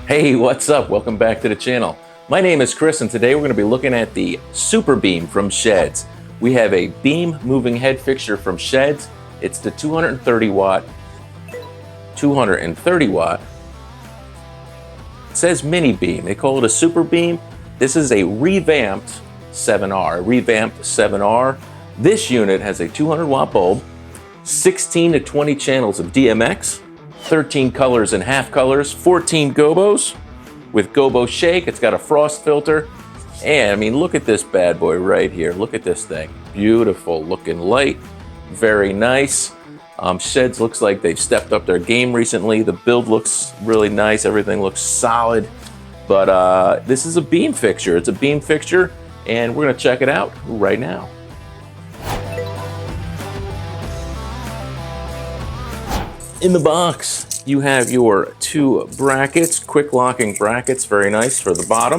Hey, what's up? Welcome back to the channel. My name is Chris, and today we're going to be looking at the Super Beam from Shehds. We have a beam moving head fixture from Shehds. It's the 230 watt. It says mini beam. They call it a Super Beam. This is a revamped 7R. This unit has a 200 watt bulb, 16 to 20 channels of DMX, 13 colors and half colors, 14 gobos with gobo shake. It's got a frost filter. And I mean, look at this bad boy right here. Look at this thing. Beautiful looking light. Very nice. Shehds looks like they've stepped up their game recently. The build looks really nice. Everything looks solid. But this is a beam fixture. It's a beam fixture, and we're gonna check it out right now. In the box, you have your two brackets, quick locking brackets, very nice for the bottom.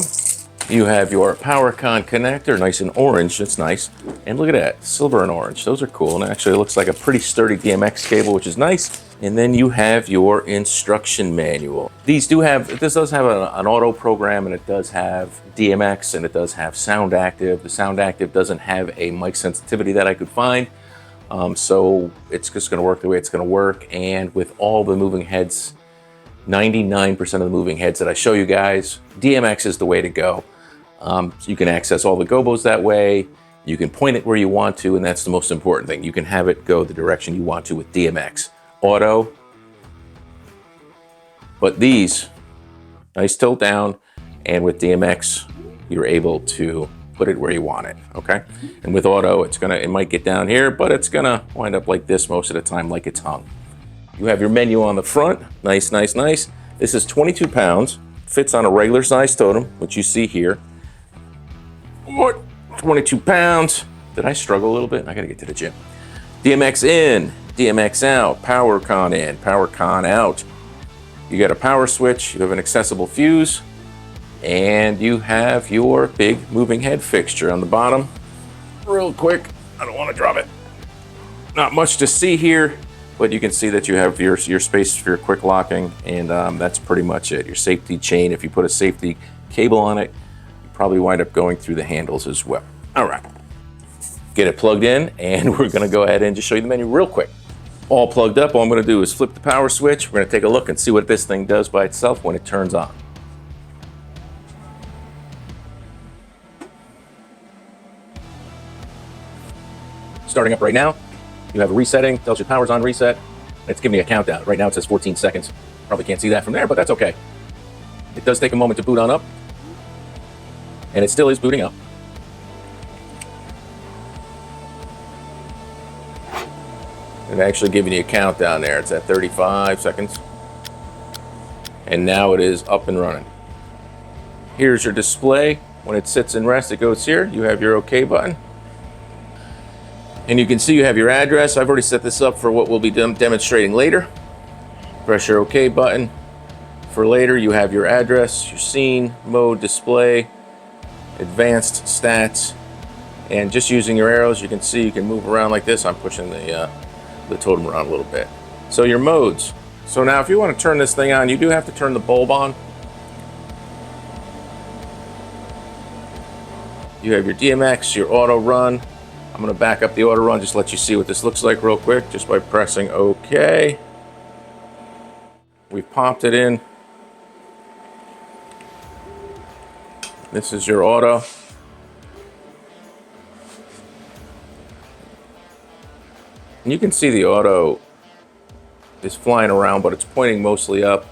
You have your power con connector, nice and orange, that's nice. And look at that, silver and orange, those are cool. And actually it looks like a pretty sturdy DMX cable, which is nice. And then you have your instruction manual. This does have an auto program, and it does have DMX, and it does have Sound Active. The Sound Active doesn't have a mic sensitivity that I could find. So it's just going to work the way it's going to work. And with all the moving heads, 99% of the moving heads that I show you guys, DMX is the way to go. So you can access all the gobos that way. You can point it where you want to, and that's the most important thing. You can have it go the direction you want to with DMX. Auto. But these, nice tilt down, and with DMX, you're able to put it where you want it, okay? And with auto, it might get down here, but it's gonna wind up like this most of the time, like it's hung. You have your menu on the front, nice, nice, nice. This is 22 pounds, fits on a regular size totem, which you see here. 22 pounds. Did I struggle a little bit? I gotta get to the gym. DMX in, DMX out, power con in, power con out. You got a power switch, you have an accessible fuse, and you have your big moving head fixture on the bottom. Real quick, I don't want to drop it. Not much to see here, but you can see that you have your space for your quick locking, and that's pretty much it. Your safety chain, if you put a safety cable on it, you probably wind up going through the handles as well. All right, get it plugged in, and we're gonna go ahead and just show you the menu real quick. All plugged up, all I'm gonna do is flip the power switch. We're gonna take a look and see what this thing does by itself when it turns on. Starting up right now, you have a resetting, tells you power's on reset. It's giving me a countdown. Right now it says 14 seconds. Probably can't see that from there, but that's okay. It does take a moment to boot on up, and it still is booting up. It's actually giving you a countdown there. It's at 35 seconds. And now it is up and running. Here's your display. When it sits in rest, it goes here. You have your OK button. And you can see you have your address. I've already set this up for what we'll be demonstrating later. Press your OK button. For later, you have your address, your scene, mode, display, advanced stats, and just using your arrows, you can see you can move around like this. I'm pushing the totem around a little bit. So your modes. So now if you want to turn this thing on, you do have to turn the bulb on. You have your DMX, your auto run. I'm going to back up the auto run, just let you see what this looks like real quick, just by pressing OK. We've popped it in. This is your auto. And you can see the auto is flying around, but it's pointing mostly up.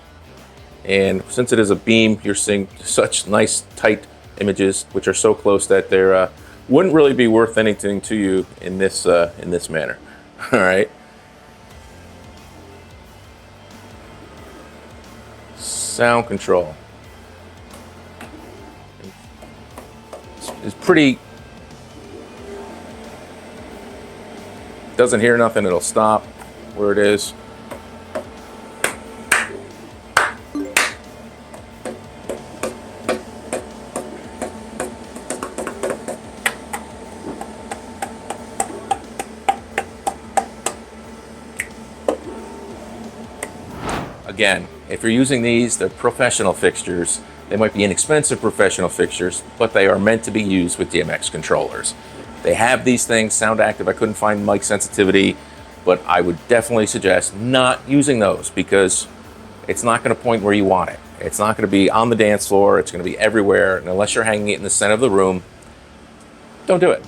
And since it is a beam, you're seeing such nice, tight images, which are so close that they're wouldn't really be worth anything to you in this manner. All right. Sound control. It's pretty. Doesn't hear nothing, it'll stop where it is. Again, if you're using these, they're professional fixtures. They might be inexpensive professional fixtures, but they are meant to be used with DMX controllers. They have these things, sound active. I couldn't find mic sensitivity, but I would definitely suggest not using those because it's not going to point where you want it. It's not going to be on the dance floor. It's going to be everywhere. And unless you're hanging it in the center of the room, don't do it.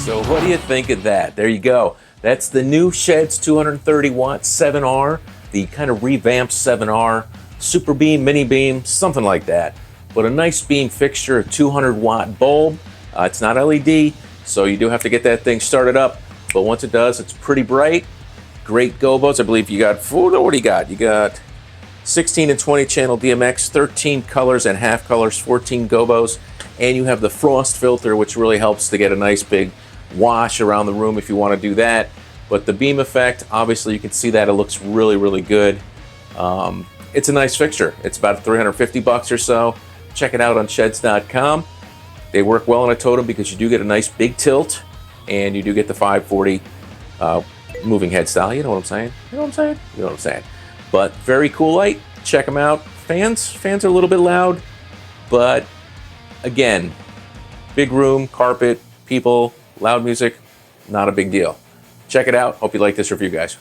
So what do you think of that? There you go. That's the new Shehds 230 watt 7R, the kind of revamped 7R, Super Beam, Mini Beam, something like that. But a nice beam fixture, a 200 watt bulb. It's not LED, so you do have to get that thing started up. But once it does, it's pretty bright. Great gobos. I believe you got, what do you got? You got 16 and 20 channel DMX, 13 colors and half colors, 14 gobos. And you have the frost filter, which really helps to get a nice big wash around the room if you want to do that. But the beam effect, obviously you can see that it looks really, really good. It's a nice fixture. It's about 350 bucks or so. Check it out on Shehds.com. They work well on a totem because you do get a nice big tilt and you do get the 540 moving head style. You know what I'm saying? You know what I'm saying? You know what I'm saying? But very cool light. Check them out. Fans are a little bit loud, but again, big room, carpet, people, loud music, not a big deal. Check it out. Hope you like this review, guys.